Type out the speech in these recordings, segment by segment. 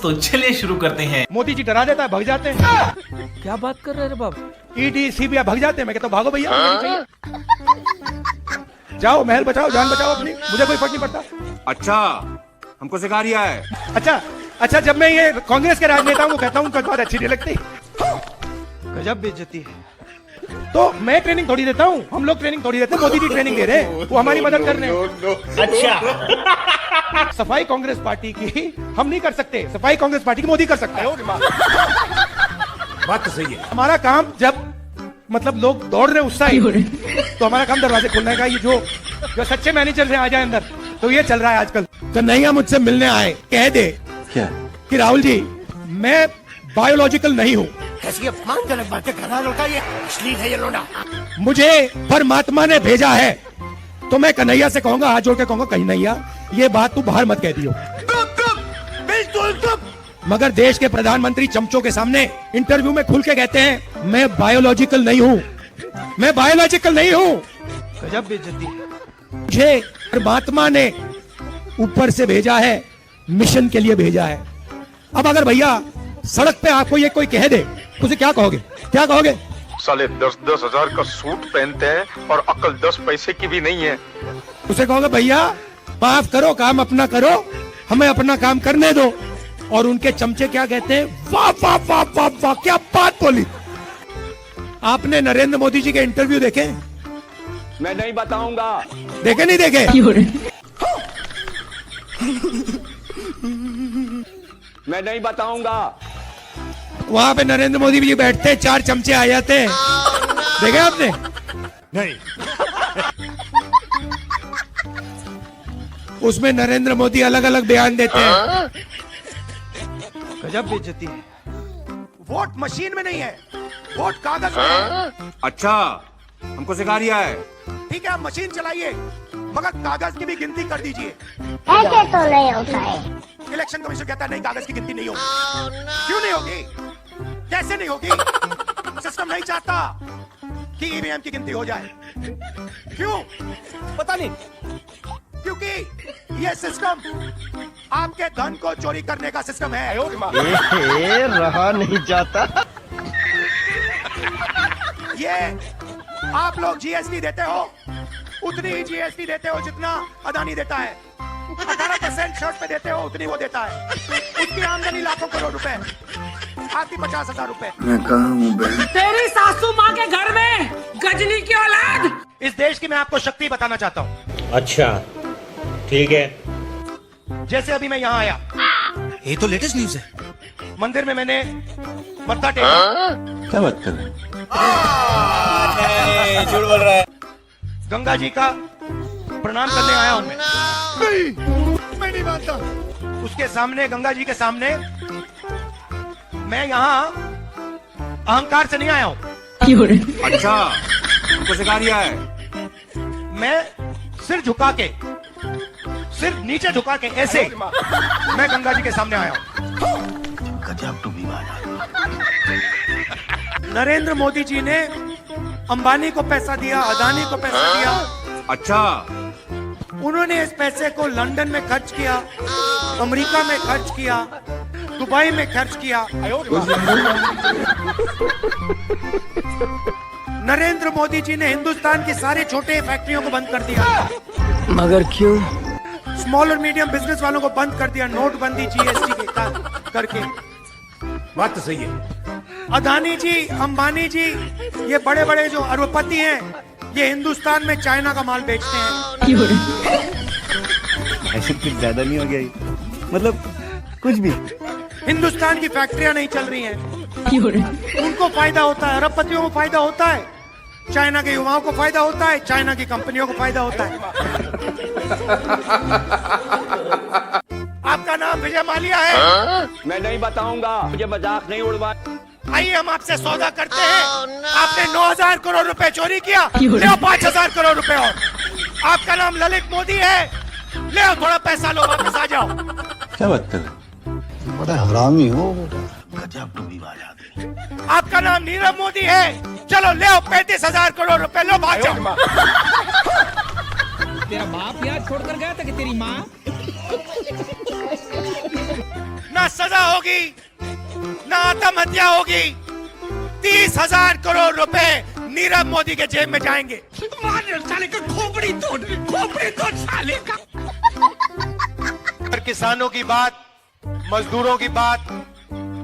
दोस्तों चलिए शुरू करते हैं। मोदी जी डरा देता है, भग जाते हैं। क्या बात कर रहे हैं बाप? ईडी सीबीआई भग जाते हैं। मैं कहता हूँ भागो भैया, मुझे नहीं चाहिए। जाओ, महल बचाओ, जान बचाओ अपनी, मुझे कोई फर्क नहीं पड़ता। अच्छा, हमको सिखा रिया है। अच्छा, जब मैं ये कांग्रेस के राजनेताओं को कहता हूँ उनको बात अच्छी नहीं लगती। गजब बेइज्जती है। तो मैं ट्रेनिंग थोड़ी देता हूँ, हम लोग ट्रेनिंग थोड़ी देते हैं, मोदी जी ट्रेनिंग दे रहे हैं, वो हमारी मदद कर रहे हैं। अच्छा, सफाई कांग्रेस पार्टी की हम नहीं कर सकते, सफाई कांग्रेस पार्टी की मोदी कर सकता है। बात तो सही है। हमारा काम जब मतलब लोग दौड़ रहे उस साइड, तो हमारा काम दरवाजे खोलने का। ये जो सच्चे मैनेजर से आ जाए अंदर, तो ये चल रहा है आजकल। कन्हैया मुझसे मिलने आए, कह दे क्या कि राहुल जी मैं बायोलॉजिकल नहीं हूँ। कैसी अपमानजनक बातें कर रहा लड़का, ये अश्लील है ये लोना। मुझे परमात्मा ने भेजा है, तो मैं कन्हैया से कहूंगा, हाथ जोड़ के कहूंगा, कन्हैया ये बात तू बाहर मत कह दियो। मगर देश के प्रधानमंत्री चमचों के सामने इंटरव्यू में खुल के कहते हैं मैं बायोलॉजिकल नहीं हूँ, मैं बायोलॉजिकल नहीं हूँ। गजब बेइज्जती है। मुझे परमात्मा ने ऊपर से भेजा है, मिशन के लिए भेजा है। अब अगर भैया सड़क पे आपको ये कोई कह दे, तो उसे क्या कहोगे? क्या कहोगे? साले 10-10 हजार का सूट पहनते हैं और अकल 10 पैसे की भी नहीं है। उसे कहोगे भैया माफ करो, काम अपना करो, हमें अपना काम करने दो। और उनके चमचे क्या कहते हैं? वाह वाह वाह वाह वाह, क्या बात बोली। आपने नरेंद्र मोदी जी के इंटरव्यू देखे? मैं नहीं बताऊंगा। देखे नहीं देखे? मैं नहीं बताऊंगा। वहां पे नरेंद्र मोदी जी बैठते हैं, 4 चमचे आ जाते हैं। देखे आपने? नहीं। उसमें नरेंद्र मोदी अलग अलग बयान देते हैं। गजब बेइज्जती है। वोट मशीन में नहीं है, वोट कागज में है। अच्छा, हमको सिखा रिया है। ठीक है, आप मशीन चलाइए, मगर कागज की भी गिनती कर दीजिए। ऐसे तो नहीं होता है। इलेक्शन कमीशन कहता है नहीं, कागज की गिनती नहीं होगी। क्यों नहीं होगी? कैसे नहीं होगी? सिस्टम नहीं चाहता कि ईवीएम की गिनती हो जाए। क्यों? पता नहीं। क्योंकि ये सिस्टम आपके धन को चोरी करने का सिस्टम है। रहा नहीं जाता। ये आप लोग जीएसटी देते हो, उतनी ही जीएसटी देते हो जितना अदानी देता है। 18% शर्ट पे देते हो, उतनी वो देता है। उसकी आमदनी लाखों करोड़ रुपए, आपकी 50,000 रुपए। मैं कहाँ हूँ बहन? तेरी सासू माँ के घर में गजनी की औलाद। इस देश की मैं आपको शक्ति बताना चाहता हूँ। अच्छा ठीक है। जैसे अभी मैं यहाँ आया, ये तो लेटेस्ट न्यूज है। मंदिर में मैंने मत्था टेका। क्या बात कर रहे हैं? झूठ बोल रहा है। गंगा जी का प्रणाम करने आया हूँ मैं नहीं मानता। उसके सामने, गंगा जी के सामने मैं यहाँ अहंकार से नहीं आया हूँ। अच्छा, हमको सिखा रिया है। मैं सिर झुका के, सिर नीचे झुका के ऐसे मैं गंगा जी के सामने आया हूँ। गजब टू बी नरेंद्र मोदी जी ने अंबानी को पैसा दिया, अदानी को पैसा दिया। अच्छा, उन्होंने इस पैसे को लंदन में खर्च किया, अमेरिका में खर्च किया, दुबई में खर्च किया। नरेंद्र मोदी जी ने हिंदुस्तान की सारे छोटे फैक्ट्रियों को बंद कर दिया। मगर क्यों? स्मॉल और मीडियम बिजनेस वालों को बंद कर दिया, नोटबंदी जीएसटी के करके। बात तो सही है। अदानी जी, अंबानी जी, ये बड़े बड़े जो अरबपति हैं, ये हिंदुस्तान में चाइना का माल बेचते हैं। ऐसे कुछ ज्यादा नहीं हो गया ये? मतलब कुछ भी। हिंदुस्तान की फैक्ट्रियां नहीं चल रही हैं, उनको फायदा होता है, अरबपतियों को फायदा होता है, चाइना के युवाओं को फायदा होता है, चाइना की कंपनियों को फायदा होता है। आपका नाम विजय माल्या है। मैं नहीं बताऊंगा, मुझे मजाक नहीं उड़वा। आइए हम आपसे सौदा करते हैं। आपने 9,000 करोड़ रुपए चोरी किया, ले आओ 5,000 करोड़ रुपए और। आपका नाम ललित मोदी है, ले आओ थोड़ा पैसा लो, वापस आ जाओ। क्या बात कर रहे हैं? बड़ा हरामी हो बेटा। गजब टू बी आपका नाम नीरव मोदी है, चलो ले आओ 35,000 करोड़ रुपए, लो भाग जाओ। तेरा बाप यार छोड़कर गया था कि तेरी माँ? ना सजा होगी, ना आत्महत्या होगी। 30,000 करोड़ रुपए नीरव मोदी के जेब में जाएंगे। साले का खोपड़ी तोड़ साले का। और किसानों की बात, मजदूरों की बात,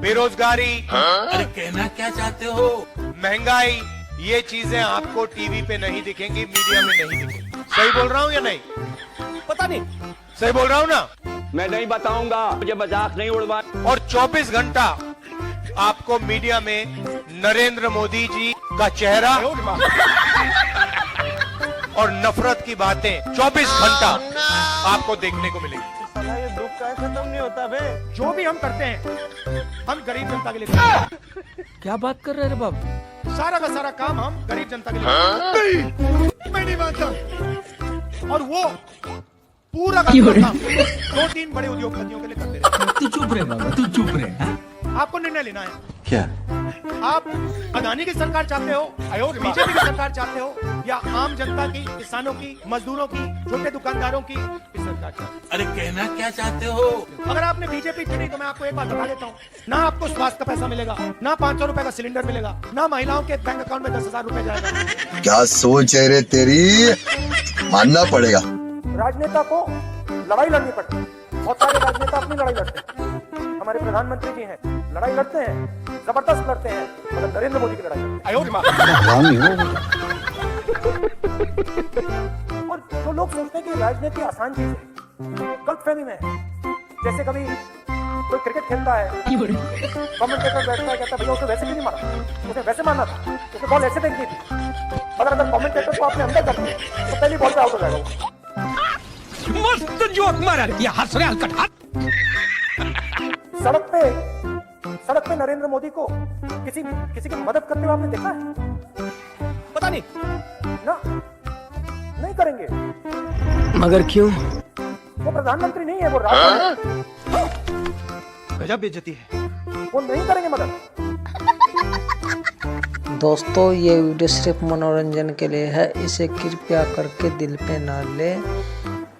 बेरोजगारी, अरे कहना क्या चाहते हो? महंगाई, ये चीजें आपको टीवी पे नहीं दिखेंगी, मीडिया में नहीं दिखेंगी। सही बोल रहा हूँ या नहीं? पता नहीं। सही बोल रहा हूँ ना? मैं नहीं बताऊंगा, मुझे मजाक नहीं उड़वाना। और 24 घंटा आपको मीडिया में नरेंद्र मोदी जी का चेहरा और नफरत की बातें 24 घंटा आपको देखने को मिलेगी। ये दुख का खत्म नहीं होता बे। जो भी हम करते हैं, हम गरीब जनता के लिए करते हैं। क्या बात कर रहे हैं बाबू? सारा का सारा काम हम गरीब जनता के लिए करते हैं। मैं नहीं मानता। और वो पूरा का पूरा काम 2-3 बड़े उद्योगपतियों के लिए करते रहते तू चुप रहे बाबा, तू चुप रहे। हैं। आपको निर्णय लेना है। क्या? आप अदानी की सरकार चाहते हो, बीजेपी की सरकार चाहते हो, या आम जनता की, किसानों की, मजदूरों की, छोटे दुकानदारों की सरकार चाहते हो? अरे कहना क्या चाहते हो? अगर आपने बीजेपी चुनी तो मैं आपको एक बात बता देता हूँ, ना आपको स्वास्थ्य का पैसा मिलेगा, ना 500 रुपए का सिलेंडर मिलेगा, ना महिलाओं के बैंक अकाउंट में 10,000 रुपए जाएगा। क्या सोच है रे तेरी, मानना पड़ेगा। राजनेता को लड़ाई लड़नी पड़ती है। बहुत सारे राजनेता अपनी लड़ाई लड़ते हैं। हमारे प्रधानमंत्री जी हैं, लड़ाई लड़ते हैं, जबरदस्त लड़ते हैं, मतलब नरेंद्र मोदी की लड़ाई लड़ते हैं। और जो लोग सोचते हैं कि राजनीति आसान चीज है, गलतफहमी में है। जैसे कभी कोई क्रिकेट खेलता है, कमेंटेटर बैठता है, कहता है भैया उसे वैसे क्यों नहीं मारा, उसे वैसे मारना था, उसे बॉल ऐसे फेंकनी थी। अगर कमेंटेटर को आपने अंदर कर दिया तो पहली बॉल पे आउट हो जाएगा वो। मस्त जोक मारा ये हंस रहे हल्का। सड़क पे नरेंद्र मोदी को किसी की मदद करते हुए आपने देखा है? पता नहीं। ना, नहीं करेंगे। मगर क्यों? वो प्रधानमंत्री नहीं है, वो राजा है। गजब बेइज्जती है। वो नहीं करेंगे मदद। दोस्तों ये वीडियो सिर्फ मनोरंजन के लिए है, इसे कृपया करके दिल पे ना ले।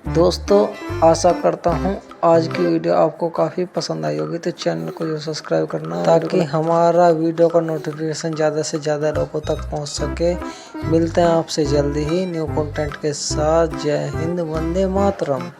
दोस्तों आशा करता हूँ आज की वीडियो आपको काफ़ी पसंद आई होगी, तो चैनल को जो सब्सक्राइब करना ताकि हमारा वीडियो का नोटिफिकेशन ज़्यादा से ज़्यादा लोगों तक पहुँच सके। मिलते हैं आपसे जल्दी ही न्यू कंटेंट के साथ। जय हिंद, वंदे मातरम।